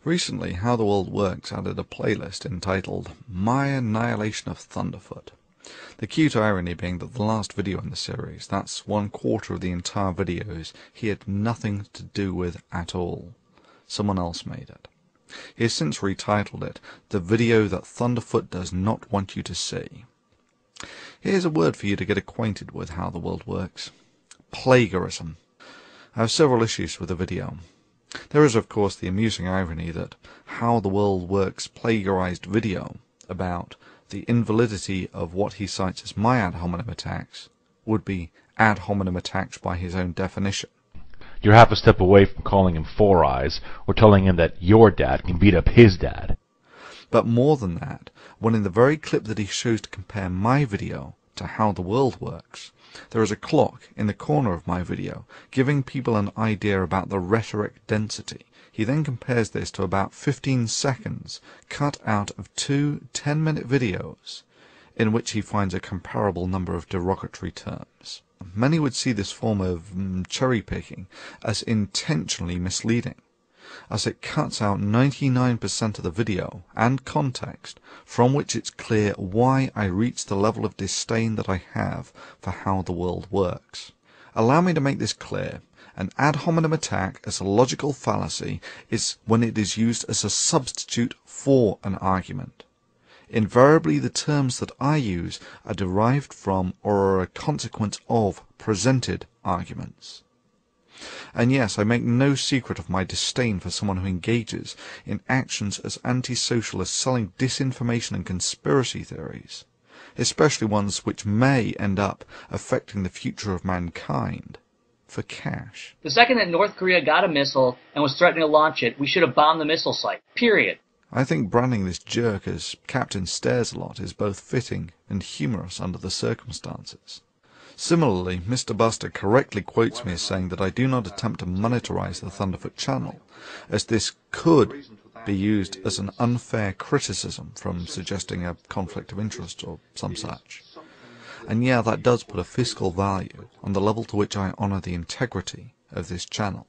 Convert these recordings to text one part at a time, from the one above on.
Recently, How the World Works added a playlist entitled My Annihilation of Thunderfoot. The cute irony being that the last video in the series, that's 1/4 of the entire videos, he had nothing to do with at all. Someone else made it. He has since retitled it, The Video That Thunderfoot Does Not Want You to See. Here's a word for you to get acquainted with How the World Works. Plagiarism. I have several issues with the video. There is, of course, the amusing irony that How the World Works plagiarized video about the invalidity of what he cites as my ad hominem attacks would be ad hominem attacks by his own definition. You're half a step away from calling him Four Eyes or telling him that your dad can beat up his dad. But more than that, when in the very clip that he shows to compare my video to How the World Works, there is a clock in the corner of my video giving people an idea about the rhetoric density. He then compares this to about 15 seconds cut out of 2 10-minute videos in which he finds a comparable number of derogatory terms. Many would see this form of cherry-picking as intentionally misleading, as it cuts out 99% of the video and context from which it's clear why I reach the level of disdain that I have for how the world works. Allow me to make this clear. An ad hominem attack as a logical fallacy is when it is used as a substitute for an argument. Invariably, the terms that I use are derived from or are a consequence of presented arguments. And yes, I make no secret of my disdain for someone who engages in actions as antisocial as selling disinformation and conspiracy theories, especially ones which may end up affecting the future of mankind, for cash. The second that North Korea got a missile and was threatening to launch it, we should have bombed the missile site. Period. I think branding this jerk as Captain Stares-a-Lot is both fitting and humorous under the circumstances. Similarly, Misterbusta correctly quotes me as saying that I do not attempt to monetize the Thunderfoot channel, as this could be used as an unfair criticism from suggesting a conflict of interest or some such. And yeah, that does put a fiscal value on the level to which I honor the integrity of this channel.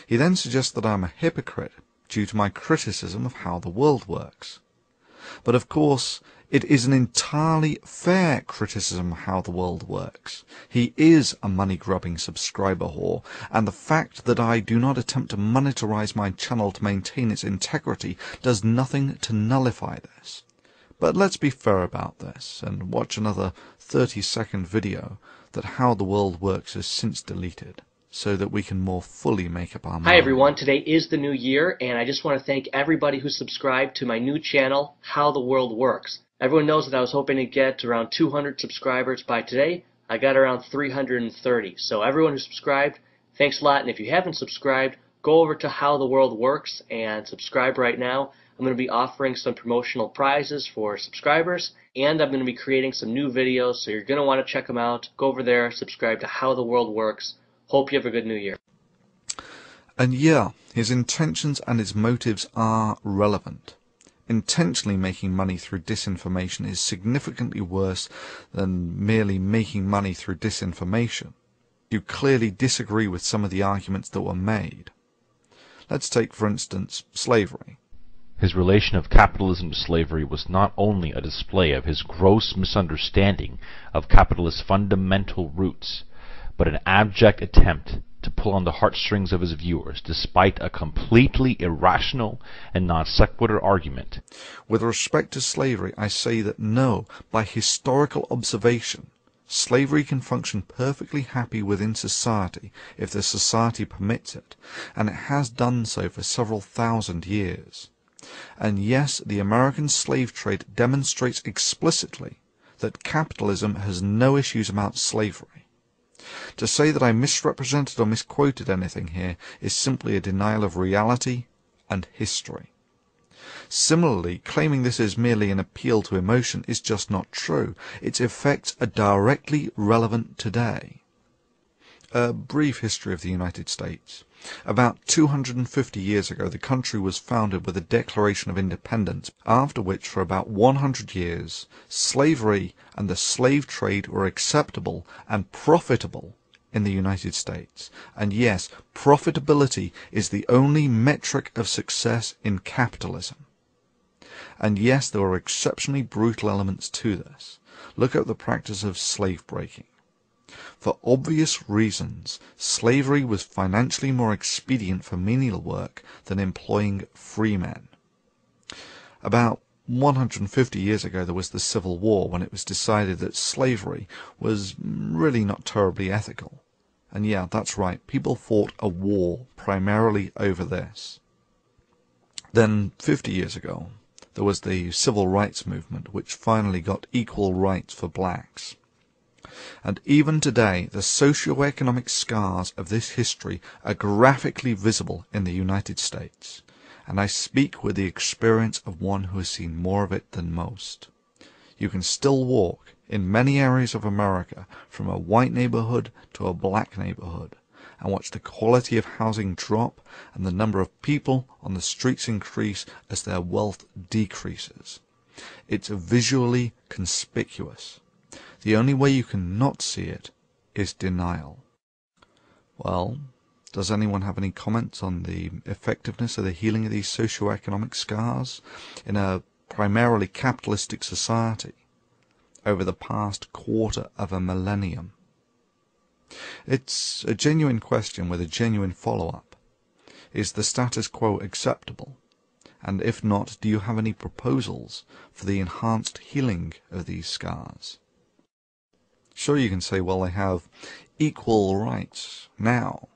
He then suggests that I am a hypocrite due to my criticism of how the world works. But of course, it is an entirely fair criticism of how the world works. He is a money-grubbing subscriber whore, and the fact that I do not attempt to monetize my channel to maintain its integrity does nothing to nullify this. But let's be fair about this, and watch another 30-second video that How the World Works has since deleted, so that we can more fully make up our mind. Hi everyone, today is the new year, and I just want to thank everybody who subscribed to my new channel, How the World Works. Everyone knows that I was hoping to get around 200 subscribers by today. I got around 330. So everyone who subscribed, thanks a lot. And if you haven't subscribed, go over to How the World Works and subscribe right now. I'm going to be offering some promotional prizes for subscribers, and I'm going to be creating some new videos, so you're going to want to check them out. Go over there, subscribe to How the World Works. Hope you have a good new year. And yeah, his intentions and his motives are relevant. Intentionally making money through disinformation is significantly worse than merely making money through disinformation. You clearly disagree with some of the arguments that were made. Let's take, for instance, slavery. His relation of capitalism to slavery was not only a display of his gross misunderstanding of capitalist fundamental roots, but an abject attempt to pull on the heartstrings of his viewers, despite a completely irrational and non sequitur argument. With respect to slavery, I say that no, by historical observation, slavery can function perfectly happy within society if the society permits it, and it has done so for several thousand years. And yes, the American slave trade demonstrates explicitly that capitalism has no issues about slavery. To say that I misrepresented or misquoted anything here is simply a denial of reality and history. Similarly, claiming this is merely an appeal to emotion is just not true. Its effects are directly relevant today. A brief history of the United States. About 250 years ago, the country was founded with a Declaration of Independence, after which, for about 100 years, slavery and the slave trade were acceptable and profitable in the United States. And yes, profitability is the only metric of success in capitalism. And yes, there are exceptionally brutal elements to this. Look at the practice of slave breaking. For obvious reasons, slavery was financially more expedient for menial work than employing free men. About 150 years ago there was the Civil War, when it was decided that slavery was really not terribly ethical. And yeah, that's right, people fought a war primarily over this. Then 50 years ago there was the Civil Rights Movement, which finally got equal rights for blacks. And even today, the socio-economic scars of this history are graphically visible in the United States. And I speak with the experience of one who has seen more of it than most. You can still walk in many areas of America from a white neighborhood to a black neighborhood and watch the quality of housing drop and the number of people on the streets increase as their wealth decreases. It's visually conspicuous. The only way you can not see it is denial. Well, does anyone have any comments on the effectiveness of the healing of these socio-economic scars in a primarily capitalistic society over the past quarter of a millennium? It's a genuine question with a genuine follow-up. Is the status quo acceptable? And if not, do you have any proposals for the enhanced healing of these scars? Sure, you can say, well, they have equal rights now,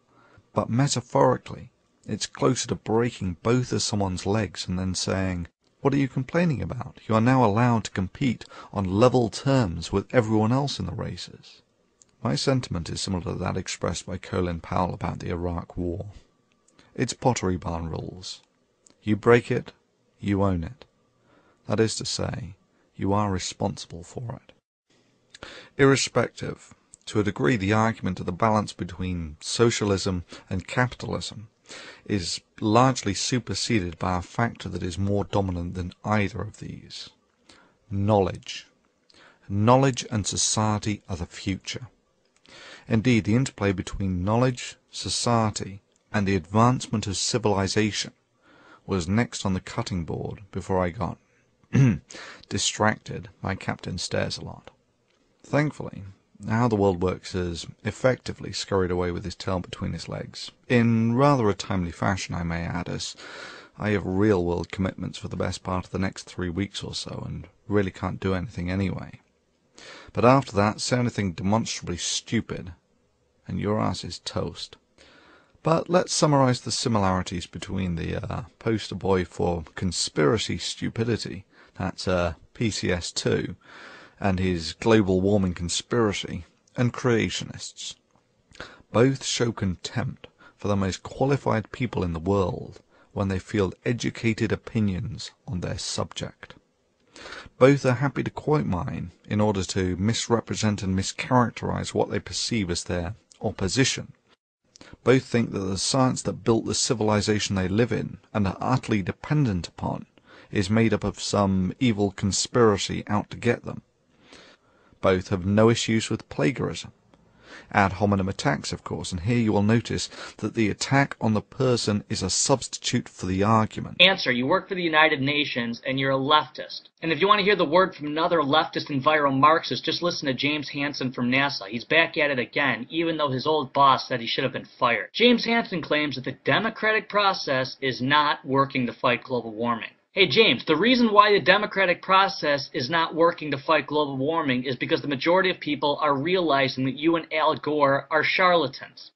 but metaphorically, it's closer to breaking both of someone's legs and then saying, what are you complaining about? You are now allowed to compete on level terms with everyone else in the races. My sentiment is similar to that expressed by Colin Powell about the Iraq War. It's pottery barn rules. You break it, you own it. That is to say, you are responsible for it. Irrespective, to a degree, the argument of the balance between socialism and capitalism is largely superseded by a factor that is more dominant than either of these. Knowledge. Knowledge and society are the future. Indeed, the interplay between knowledge, society, and the advancement of civilization was next on the cutting board before I got distracted by Captain Stairs-a-Lot. Thankfully, How the World Works has effectively scurried away with his tail between his legs, in rather a timely fashion, I may add, as I have real-world commitments for the best part of the next 3 weeks or so, and really can't do anything anyway. But after that, say anything demonstrably stupid, and your ass is toast. But let's summarize the similarities between the poster boy for conspiracy stupidity, that's PCS2, and his global warming conspiracy, and creationists. Both show contempt for the most qualified people in the world when they field educated opinions on their subject. Both are happy to quote mine in order to misrepresent and mischaracterize what they perceive as their opposition. Both think that the science that built the civilization they live in and are utterly dependent upon is made up of some evil conspiracy out to get them. Both have no issues with plagiarism. Ad hominem attacks, of course, and here you will notice that the attack on the person is a substitute for the argument. Answer: you work for the United Nations and you're a leftist. And if you want to hear the word from another leftist enviro-Marxist, just listen to James Hansen from NASA. He's back at it again, even though his old boss said he should have been fired. James Hansen claims that the democratic process is not working to fight global warming. Hey James, the reason why the democratic process is not working to fight global warming is because the majority of people are realizing that you and Al Gore are charlatans.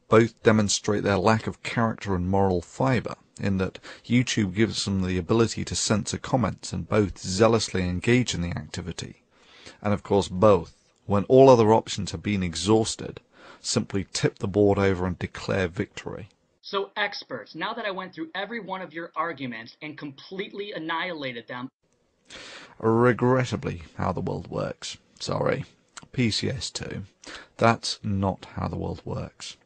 Both demonstrate their lack of character and moral fiber, in that YouTube gives them the ability to censor comments and both zealously engage in the activity. And of course both, when all other options have been exhausted, simply tip the board over and declare victory. So experts, now that I went through every one of your arguments and completely annihilated them... Regrettably, how the world works. Sorry. PCS2. That's not how the world works.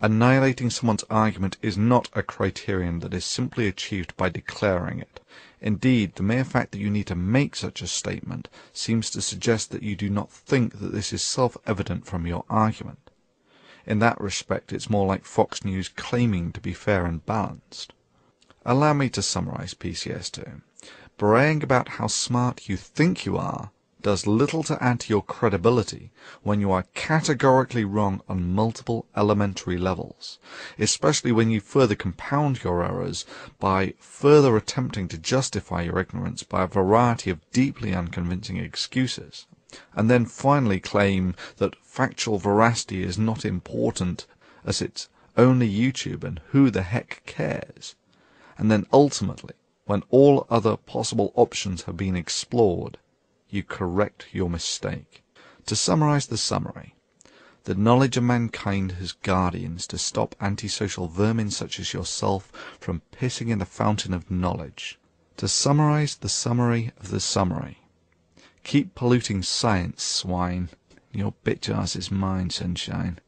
Annihilating someone's argument is not a criterion that is simply achieved by declaring it. Indeed, the mere fact that you need to make such a statement seems to suggest that you do not think that this is self-evident from your argument. In that respect, it's more like Fox News claiming to be fair and balanced. Allow me to summarize PCS2. Braying about how smart you think you are does little to add to your credibility when you are categorically wrong on multiple elementary levels, especially when you further compound your errors by further attempting to justify your ignorance by a variety of deeply unconvincing excuses, and then finally claim that factual veracity is not important as it's only YouTube and who the heck cares, and then ultimately, when all other possible options have been explored, you correct your mistake. To summarize the summary, the knowledge of mankind has guardians to stop antisocial vermin such as yourself from pissing in the fountain of knowledge. To summarize the summary of the summary, keep polluting science, swine. Your bit jars is mine, sunshine.